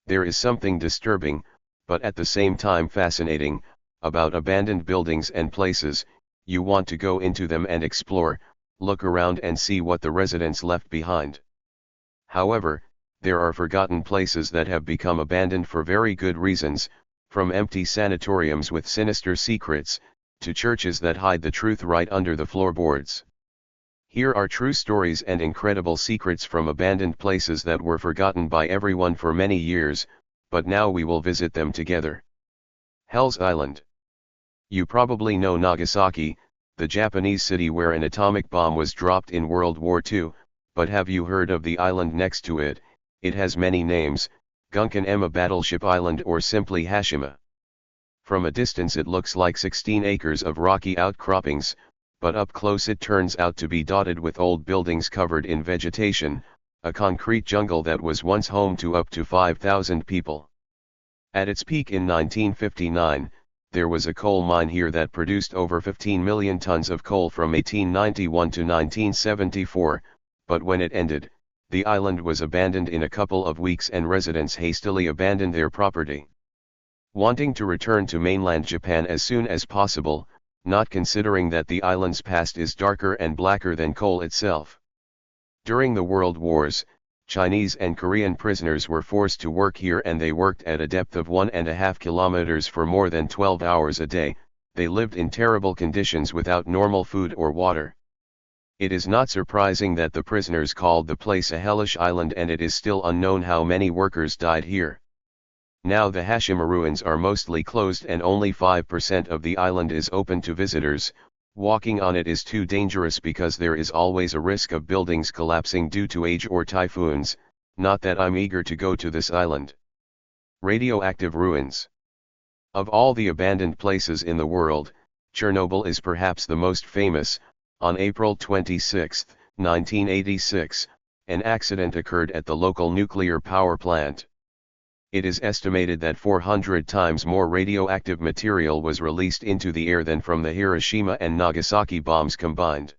There is something disturbing, but at the same time fascinating, about abandoned buildings and places. You want to go into them and explore, look around and see what the residents left behind. However, there are forgotten places that have become abandoned for very good reasons, from empty sanatoriums with sinister secrets, to churches that hide the truth right under the floorboards. Here are true stories and incredible secrets from abandoned places that were forgotten by everyone for many years, but now we will visit them together. Hell's Island. You probably know Nagasaki, the Japanese city where an atomic bomb was dropped in World War II, but have you heard of the island next to it? It has many names: Gunkan-Ema Battleship Island or simply Hashima. From a distance it looks like 16 acres of rocky outcroppings, but up close it turns out to be dotted with old buildings covered in vegetation, a concrete jungle that was once home to up to 5,000 people. At its peak in 1959, there was a coal mine here that produced over 15 million tons of coal from 1891 to 1974, but when it ended, the island was abandoned in a couple of weeks and residents hastily abandoned their property. Wanting to return to mainland Japan as soon as possible, not considering that the island's past is darker and blacker than coal itself. During the World Wars, Chinese and Korean prisoners were forced to work here, and they worked at a depth of 1.5 kilometers for more than 12 hours a day. They lived in terrible conditions without normal food or water. It is not surprising that the prisoners called the place a hellish island, and it is still unknown how many workers died here. Now the Hashima ruins are mostly closed and only 5% of the island is open to visitors. Walking on it is too dangerous because there is always a risk of buildings collapsing due to age or typhoons. Not that I'm eager to go to this island. Radioactive ruins. Of all the abandoned places in the world, Chernobyl is perhaps the most famous. On April 26, 1986, an accident occurred at the local nuclear power plant. It is estimated that 400 times more radioactive material was released into the air than from the Hiroshima and Nagasaki bombs combined.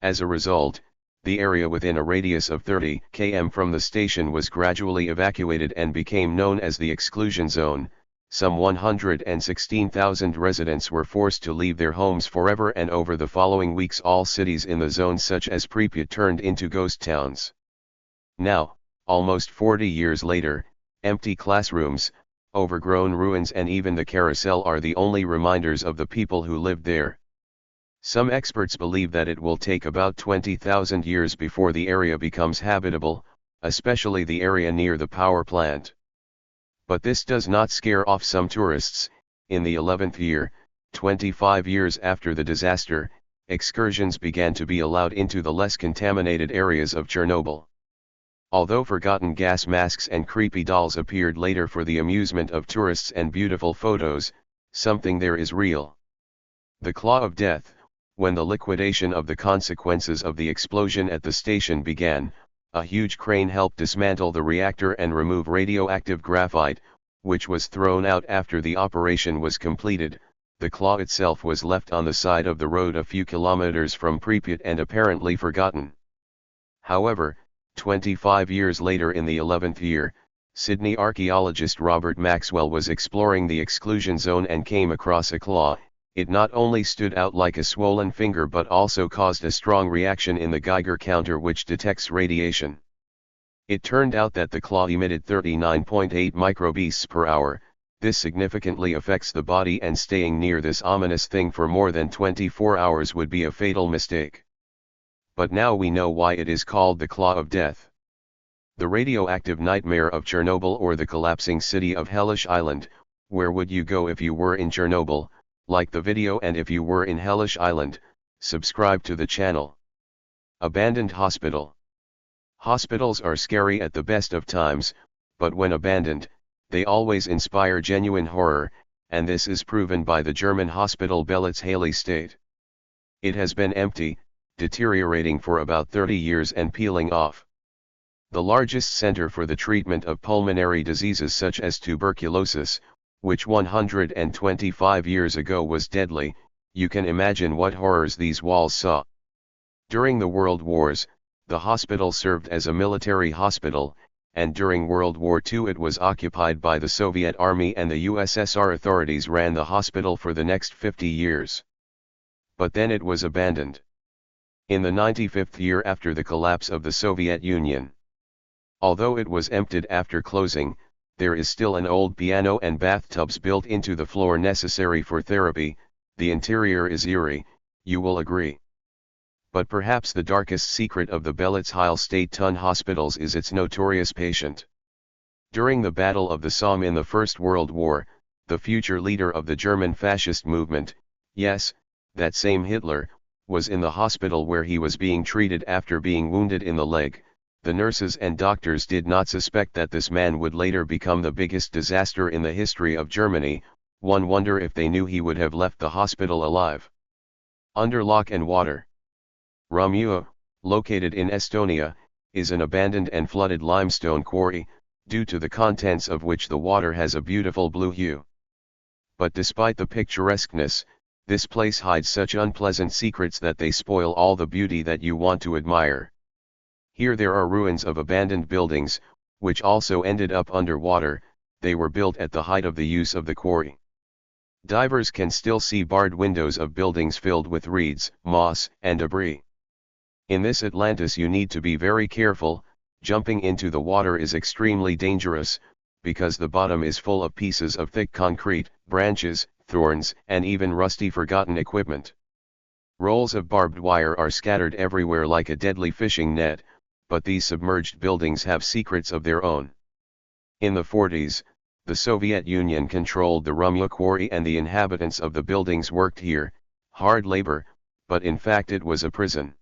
As a result, the area within a radius of 30 km from the station was gradually evacuated and became known as the exclusion zone. Some 116,000 residents were forced to leave their homes forever, and over the following weeks all cities in the zone such as Pripyat turned into ghost towns. Now, almost 40 years later, empty classrooms, overgrown ruins and even the carousel are the only reminders of the people who lived there. Some experts believe that it will take about 20,000 years before the area becomes habitable, especially the area near the power plant. But this does not scare off some tourists. In the 11th year, 25 years after the disaster, excursions began to be allowed into the less contaminated areas of Chernobyl. Although forgotten gas masks and creepy dolls appeared later for the amusement of tourists and beautiful photos, something there is real. The Claw of Death. When the liquidation of the consequences of the explosion at the station began, a huge crane helped dismantle the reactor and remove radioactive graphite, which was thrown out after the operation was completed. The claw itself was left on the side of the road a few kilometers from Pripyat and apparently forgotten. However, 25 years later, in the 11th year, Sydney archaeologist Robert Maxwell was exploring the exclusion zone and came across a claw. It not only stood out like a swollen finger but also caused a strong reaction in the Geiger counter which detects radiation. It turned out that the claw emitted 39.8 microbeasts per hour. This significantly affects the body, and staying near this ominous thing for more than 24 hours would be a fatal mistake. But now we know why it is called the Claw of Death. The radioactive nightmare of Chernobyl, or the collapsing city of Hellish Island. Where would you go if you were in Chernobyl? Like the video, and if you were in Hellish Island, subscribe to the channel. Abandoned hospital. Hospitals are scary at the best of times, but when abandoned, they always inspire genuine horror, and this is proven by the German hospital Belitz-Halle State. It has been empty, deteriorating for about 30 years and peeling off. The largest center for the treatment of pulmonary diseases such as tuberculosis, which 125 years ago was deadly, you can imagine what horrors these walls saw. During the World Wars, the hospital served as a military hospital, and during World War II it was occupied by the Soviet Army, and the USSR authorities ran the hospital for the next 50 years. But then it was abandoned. In the 95th year after the collapse of the Soviet Union. Although it was emptied after closing, there is still an old piano and bathtubs built into the floor necessary for therapy. The interior is eerie, you will agree. But perhaps the darkest secret of the Belitz Heil State Ton hospitals is its notorious patient. During the Battle of the Somme in the First World War, the future leader of the German fascist movement, yes, that same Hitler, was in the hospital where he was being treated after being wounded in the leg. The nurses and doctors did not suspect that this man would later become the biggest disaster in the history of Germany. One wonder if they knew he would have left the hospital alive. Under lock and water. Ramua, located in Estonia, is an abandoned and flooded limestone quarry, due to the contents of which the water has a beautiful blue hue. But despite the picturesqueness, this place hides such unpleasant secrets that they spoil all the beauty that you want to admire. Here there are ruins of abandoned buildings, which also ended up underwater. They were built at the height of the use of the quarry. Divers can still see barred windows of buildings filled with reeds, moss, and debris. In this Atlantis you need to be very careful. Jumping into the water is extremely dangerous, because the bottom is full of pieces of thick concrete, branches, thorns, and even rusty forgotten equipment. Rolls of barbed wire are scattered everywhere like a deadly fishing net, but these submerged buildings have secrets of their own. In the 40s, the Soviet Union controlled the Ramua quarry and the inhabitants of the buildings worked here, hard labor, but in fact it was a prison.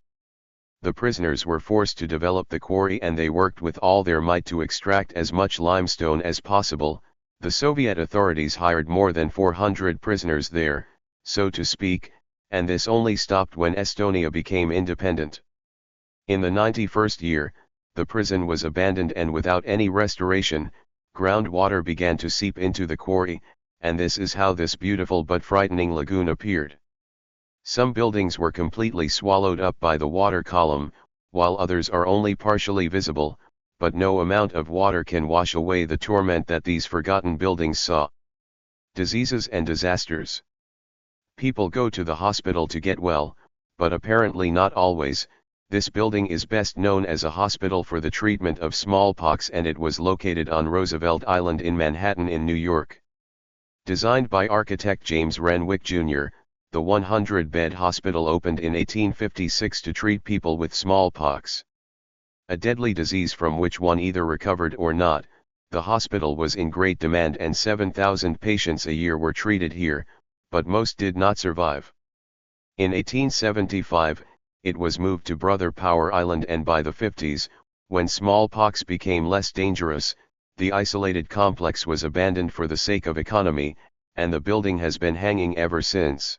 The prisoners were forced to develop the quarry and they worked with all their might to extract as much limestone as possible. The Soviet authorities hired more than 400 prisoners there, so to speak, and this only stopped when Estonia became independent. In the 91st year, the prison was abandoned and without any restoration, groundwater began to seep into the quarry, and this is how this beautiful but frightening lagoon appeared. Some buildings were completely swallowed up by the water column, while others are only partially visible, but no amount of water can wash away the torment that these forgotten buildings saw. Diseases and disasters. People go to the hospital to get well, but apparently not always. This building is best known as a hospital for the treatment of smallpox, and it was located on Roosevelt Island in Manhattan in New York. Designed by architect James Renwick Jr., the 100-bed hospital opened in 1856 to treat people with smallpox. A deadly disease from which one either recovered or not. The hospital was in great demand and 7,000 patients a year were treated here, but most did not survive. In 1875, it was moved to Brother Power Island, and by the 50s, when smallpox became less dangerous, the isolated complex was abandoned for the sake of economy, and the building has been hanging ever since.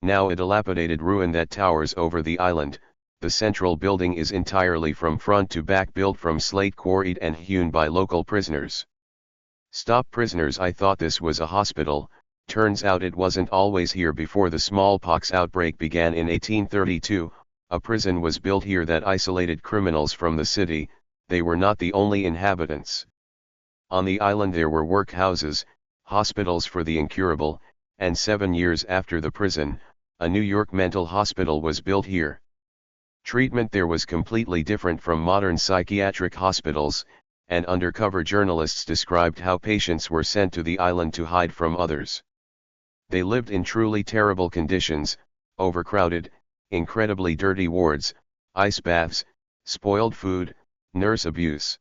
Now a dilapidated ruin that towers over the island, the central building is entirely from front to back built from slate quarried and hewn by local prisoners. Stop prisoners, I thought this was a hospital. Turns out it wasn't always here. Before the smallpox outbreak began in 1832, a prison was built here that isolated criminals from the city. They were not the only inhabitants. On the island there were workhouses, hospitals for the incurable, and 7 years after the prison, a New York mental hospital was built here. Treatment there was completely different from modern psychiatric hospitals, and undercover journalists described how patients were sent to the island to hide from others. They lived in truly terrible conditions, overcrowded, incredibly dirty wards, ice baths, spoiled food, nurse abuse.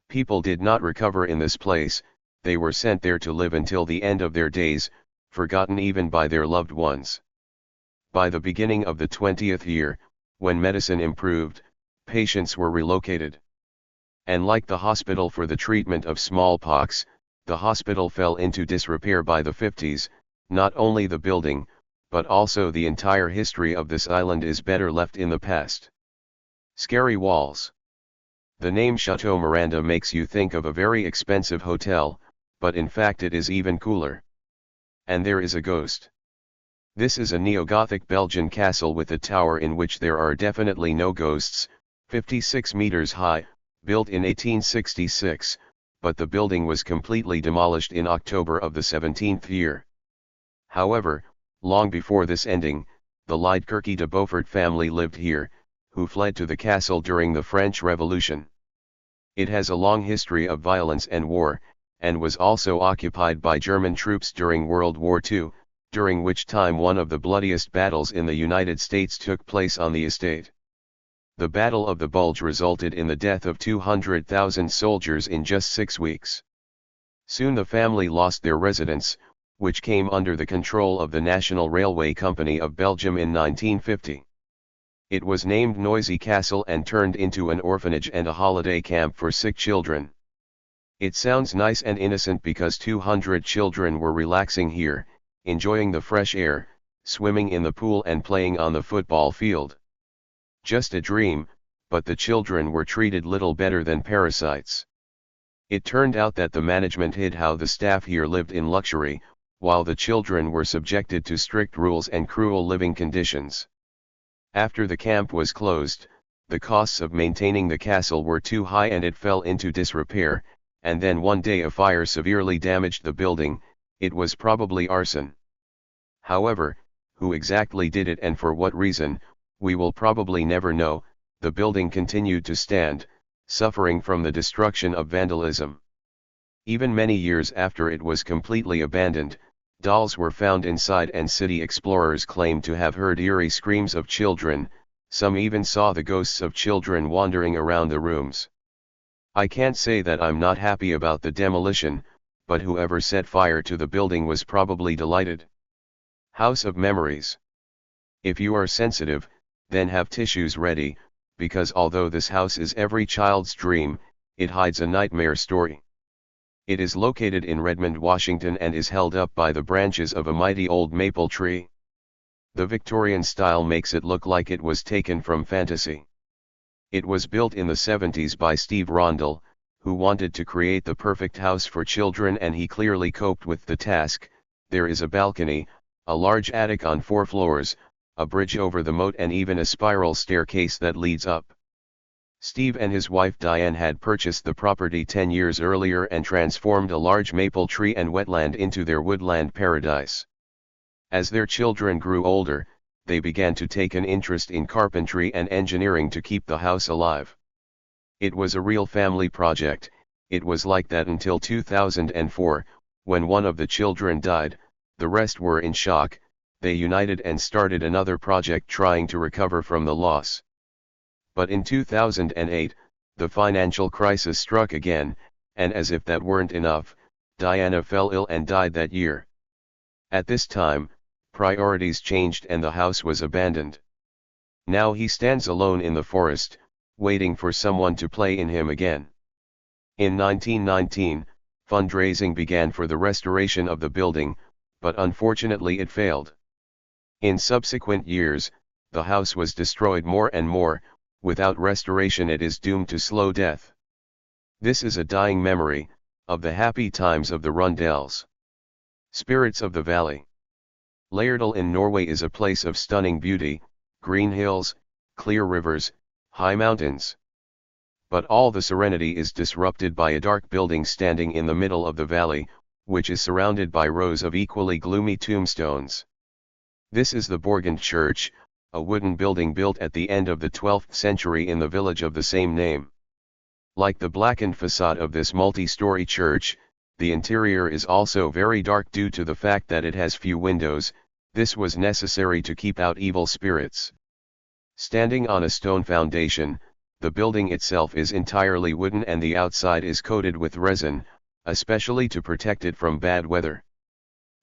People did not recover in this place. They were sent there to live until the end of their days, forgotten even by their loved ones. By the beginning of the 20th year, when medicine improved, patients were relocated. And like the hospital for the treatment of smallpox, the hospital fell into disrepair by the 50s. Not only the building, but also the entire history of this island is better left in the past. Scary walls. The name Chateau Miranda makes you think of a very expensive hotel, but in fact it is even cooler. And there is a ghost. This is a neo-Gothic Belgian castle with a tower in which there are definitely no ghosts, 56 meters high, built in 1866, but the building was completely demolished in October of the 17th year. However, long before this ending, the Liedekerke de Beaufort family lived here, who fled to the castle during the French Revolution. It has a long history of violence and war, and was also occupied by German troops during World War II, during which time one of the bloodiest battles in the United States took place on the estate. The Battle of the Bulge resulted in the death of 200,000 soldiers in just 6 weeks. Soon the family lost their residence, which came under the control of the National Railway Company of Belgium in 1950. It was named Noisy Castle and turned into an orphanage and a holiday camp for sick children. It sounds nice and innocent because 200 children were relaxing here, enjoying the fresh air, swimming in the pool and playing on the football field. Just a dream, but the children were treated little better than parasites. It turned out that the management hid how the staff here lived in luxury, while the children were subjected to strict rules and cruel living conditions. After the camp was closed, the costs of maintaining the castle were too high and it fell into disrepair, and then one day a fire severely damaged the building. It was probably arson. However, who exactly did it and for what reason, we will probably never know. The building continued to stand, suffering from the destruction of vandalism. Even many years after it was completely abandoned, dolls were found inside and city explorers claimed to have heard eerie screams of children. Some even saw the ghosts of children wandering around the rooms. I can't say that I'm not happy about the demolition, but whoever set fire to the building was probably delighted. House of Memories. If you are sensitive, then have tissues ready, because although this house is every child's dream, it hides a nightmare story. It is located in Redmond, Washington and is held up by the branches of a mighty old maple tree. The Victorian style makes it look like it was taken from fantasy. It was built in the 70s by Steve Rondell, who wanted to create the perfect house for children and he clearly coped with the task. There is a balcony, a large attic on 4 floors, a bridge over the moat and even a spiral staircase that leads up. Steve and his wife Diane had purchased the property 10 years earlier and transformed a large maple tree and wetland into their woodland paradise. As their children grew older, they began to take an interest in carpentry and engineering to keep the house alive. It was a real family project. It was like that until 2004, when one of the children died. The rest were in shock. They united and started another project trying to recover from the loss. But in 2008, the financial crisis struck again, and as if that weren't enough, Diana fell ill and died that year. At this time, priorities changed and the house was abandoned. Now he stands alone in the forest, waiting for someone to play in him again. In 1919, fundraising began for the restoration of the building, but unfortunately it failed. In subsequent years, the house was destroyed more and more. Without restoration it is doomed to slow death. This is a dying memory, of the happy times of the Rundells. Spirits of the Valley. Layardal in Norway is a place of stunning beauty, green hills, clear rivers, high mountains. But all the serenity is disrupted by a dark building standing in the middle of the valley, which is surrounded by rows of equally gloomy tombstones. This is the Borgund Church, a wooden building built at the end of the 12th century in the village of the same name. Like the blackened facade of this multi-story church, the interior is also very dark due to the fact that it has few windows. This was necessary to keep out evil spirits. Standing on a stone foundation, the building itself is entirely wooden and the outside is coated with resin, especially to protect it from bad weather.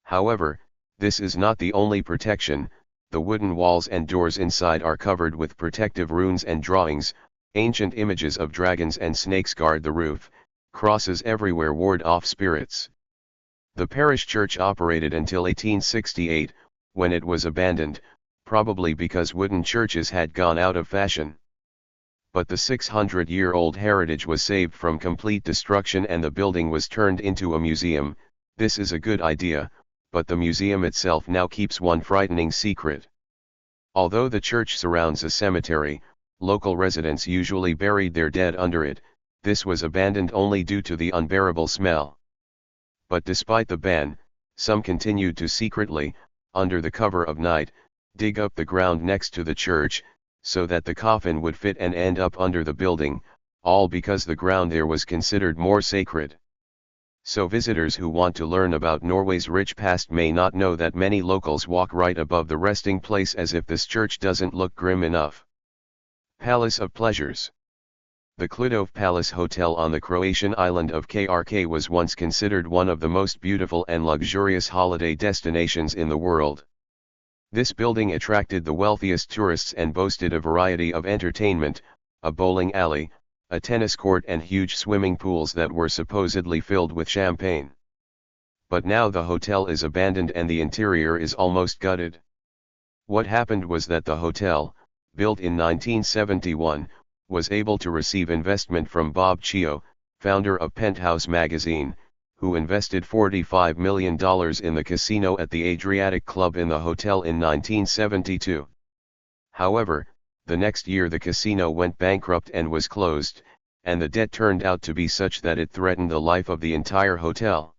However, this is not the only protection. The wooden walls and doors inside are covered with protective runes and drawings. Ancient images of dragons and snakes guard the roof. Crosses everywhere ward off spirits. The parish church operated until 1868, when it was abandoned, probably because wooden churches had gone out of fashion. But the 600-year-old heritage was saved from complete destruction and the building was turned into a museum. This is a good idea, but the museum itself now keeps one frightening secret. Although the church surrounds a cemetery, local residents usually buried their dead under it. this was abandoned only due to the unbearable smell. But despite the ban, some continued to secretly, under the cover of night, dig up the ground next to the church, so that the coffin would fit and end up under the building, all because the ground there was considered more sacred. So visitors who want to learn about Norway's rich past may not know that many locals walk right above the resting place as if this church doesn't look grim enough. Palace of Pleasures. The Kludov Palace Hotel on the Croatian island of Krk was once considered one of the most beautiful and luxurious holiday destinations in the world. This building attracted the wealthiest tourists and boasted a variety of entertainment, a bowling alley, a tennis court and huge swimming pools that were supposedly filled with champagne. But now the hotel is abandoned and the interior is almost gutted. What happened was that the hotel, built in 1971, was able to receive investment from Bob Chio, founder of Penthouse magazine, who invested $45 million in the casino at the Adriatic Club in the hotel in 1972. However, the next year the casino went bankrupt and was closed, and the debt turned out to be such that it threatened the life of the entire hotel.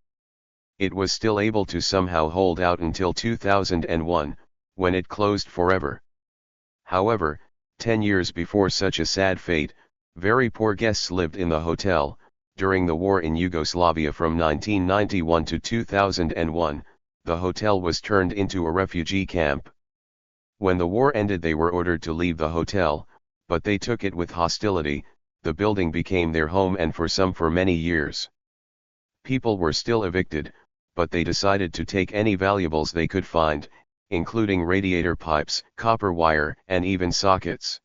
It was still able to somehow hold out until 2001, when it closed forever. However, 10 years before such a sad fate, very poor guests lived in the hotel. During the war in Yugoslavia from 1991 to 2001, the hotel was turned into a refugee camp. When the war ended they were ordered to leave the hotel, but they took it with hostility. The building became their home and for many years. People were still evicted, but they decided to take any valuables they could find, including radiator pipes, copper wire, and even sockets.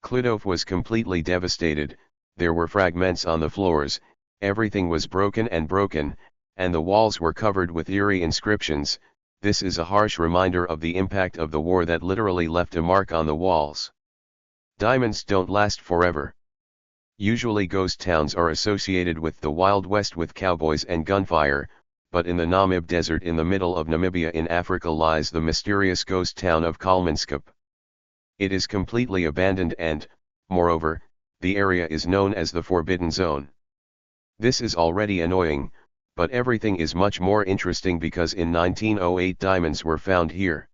Kludov was completely devastated. There were fragments on the floors, everything was broken, and the walls were covered with eerie inscriptions. This is a harsh reminder of the impact of the war that literally left a mark on the walls. Diamonds don't last forever. Usually ghost towns are associated with the Wild West with cowboys and gunfire, but in the Namib Desert in the middle of Namibia in Africa lies the mysterious ghost town of Kalmanskap. It is completely abandoned and, moreover, the area is known as the Forbidden Zone. This is already annoying, but everything is much more interesting because in 1908 diamonds were found here.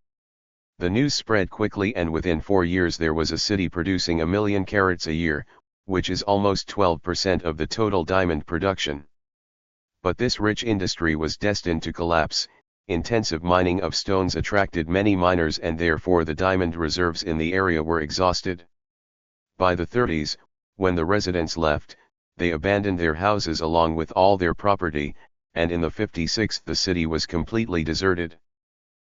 The news spread quickly and within 4 years there was a city producing 1 million carats a year, which is almost 12% of the total diamond production. But this rich industry was destined to collapse. Intensive mining of stones attracted many miners and therefore the diamond reserves in the area were exhausted. By the 30s, when the residents left, they abandoned their houses along with all their property, and in the 56th the city was completely deserted.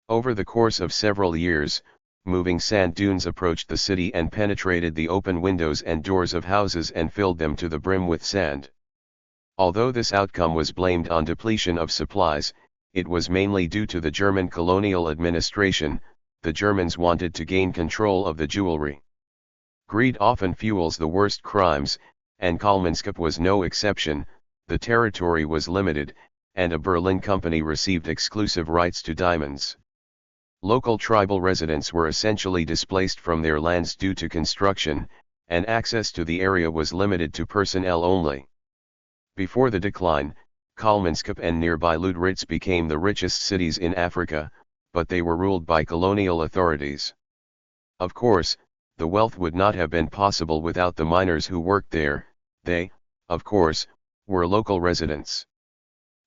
Over the course of several years, moving sand dunes approached the city and penetrated the open windows and doors of houses and filled them to the brim with sand. Although this outcome was blamed on depletion of supplies, it was mainly due to the German colonial administration. The Germans wanted to gain control of the jewelry. Greed often fuels the worst crimes, and Kalmanskap was no exception. The territory was limited, and a Berlin company received exclusive rights to diamonds. Local tribal residents were essentially displaced from their lands due to construction, and access to the area was limited to personnel only. Before the decline, Kalmanskap and nearby Ludritz became the richest cities in Africa, but they were ruled by colonial authorities. Of course, the wealth would not have been possible without the miners who worked there. They, of course, were local residents.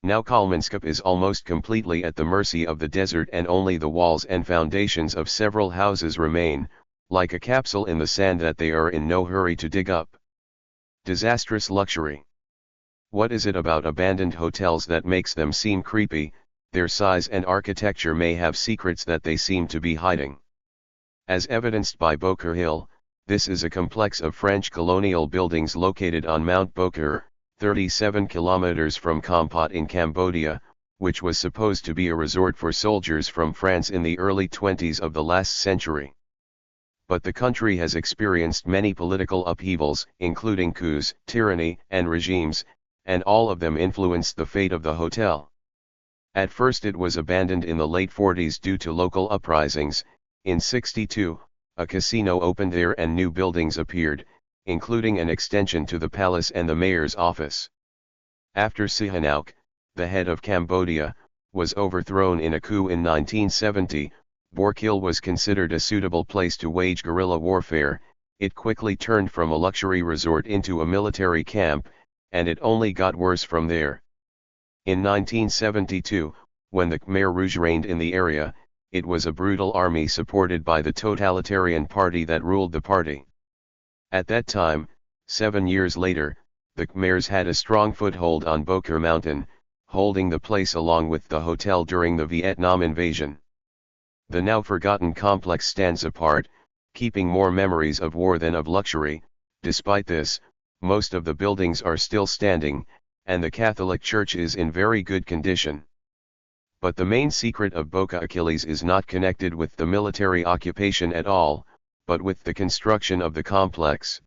Now Kalmanskap is almost completely at the mercy of the desert and only the walls and foundations of several houses remain, like a capsule in the sand that they are in no hurry to dig up. Disastrous luxury. What is it about abandoned hotels that makes them seem creepy? Their size and architecture may have secrets that they seem to be hiding. As evidenced by Boker Hill, this is a complex of French colonial buildings located on Mount Boker, 37 kilometers from Kampot in Cambodia, which was supposed to be a resort for soldiers from France in the early 20s of the last century. But the country has experienced many political upheavals, including coups, tyranny, and regimes, and all of them influenced the fate of the hotel. At first it was abandoned in the late 40s due to local uprisings. In '62, a casino opened there and new buildings appeared. including an extension to the palace and the mayor's office. After Sihanouk, the head of Cambodia, was overthrown in a coup in 1970, Borkil was considered a suitable place to wage guerrilla warfare. It quickly turned from a luxury resort into a military camp, and it only got worse from there. In 1972, when the Khmer Rouge reigned in the area, it was a brutal army supported by the totalitarian party that ruled the party. At that time, 7 years later, the Khmers had a strong foothold on Bokor Mountain, holding the place along with the hotel during the Vietnam invasion. The now forgotten complex stands apart, keeping more memories of war than of luxury. Despite this, most of the buildings are still standing, and the Catholic Church is in very good condition. But the main secret of Boka Achilles is not connected with the military occupation at all, but with the construction of the complex.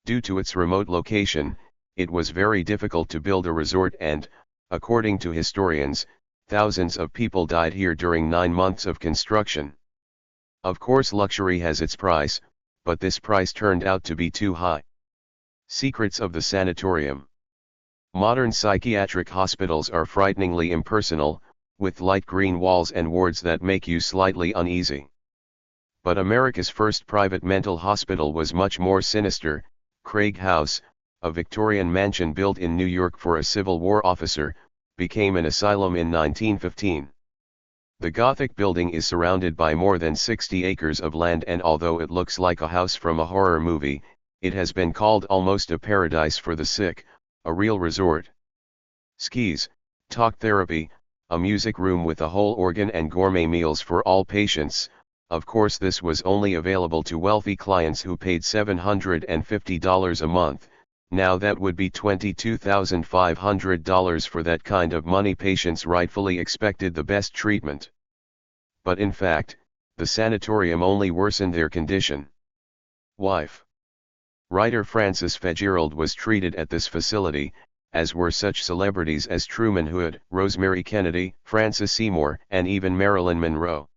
Due to its remote location, it was very difficult to build a resort and, according to historians, thousands of people died here during 9 months of construction. Of course, luxury has its price, but this price turned out to be too high. Secrets of the sanatorium. Modern psychiatric hospitals are frighteningly impersonal, with light green walls and wards that make you slightly uneasy. But America's first private mental hospital was much more sinister. Craig House, a Victorian mansion built in New York for a Civil War officer, became an asylum in 1915. The Gothic building is surrounded by more than 60 acres of land, and although it looks like a house from a horror movie, it has been called almost a paradise for the sick, a real resort. Skis, talk therapy, a music room with a whole organ and gourmet meals for all patients. Of course, this was only available to wealthy clients who paid $750 a month. Now that would be $22,500 for that kind of money. Patients rightfully expected the best treatment. But in fact, the sanatorium only worsened their condition. Wife. Writer Frances Fitzgerald was treated at this facility, as were such celebrities as Truman Hood, Rosemary Kennedy, Frances Seymour, and even Marilyn Monroe.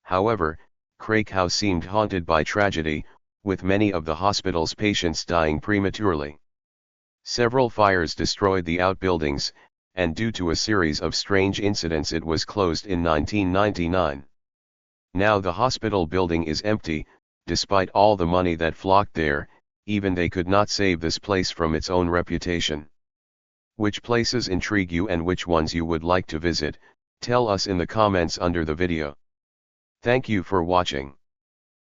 However, Craig House seemed haunted by tragedy, with many of the hospital's patients dying prematurely. Several fires destroyed the outbuildings, and due to a series of strange incidents it was closed in 1999. Now the hospital building is empty. Despite all the money that flocked there, even they could not save this place from its own reputation. Which places intrigue you and which ones you would like to visit? Tell us in the comments under the video. Thank you for watching.